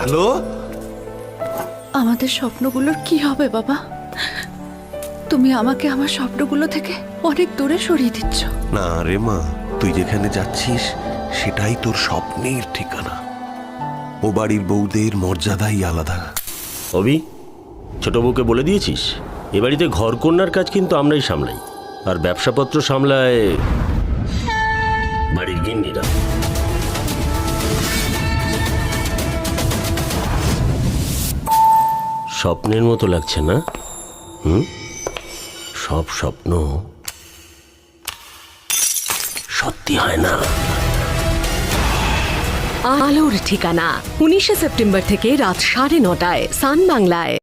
Hello, আমাদের স্বপ্নগুলোর কি হবে বাবা? তুমি আমাকে আমার স্বপ্নগুলো থেকে অনেক দূরে সরিয়ে দিচ্ছ। না রে মা, তুই যেখানে যাচ্ছিস সেটাই তোর স্বপ্নের ঠিকানা। ও বাড়ির বউদের মর্যাদাই আলাদা। অভি, ছোট বউকে বলে দিয়েছিস এ বাড়িতে ঘর কন্যার কাজ কিন্তু আমরাই সামলাই, আর ব্যবসাপত্র সামলায় বাড়ির গিন্নিরা। স্বপ্নের মতো লাগছে না? সব স্বপ্ন সত্যি হয় না। আলোর ঠিকানা 19শে সেপ্টেম্বর থেকে রাত 9:30টায় সান বাংলায়।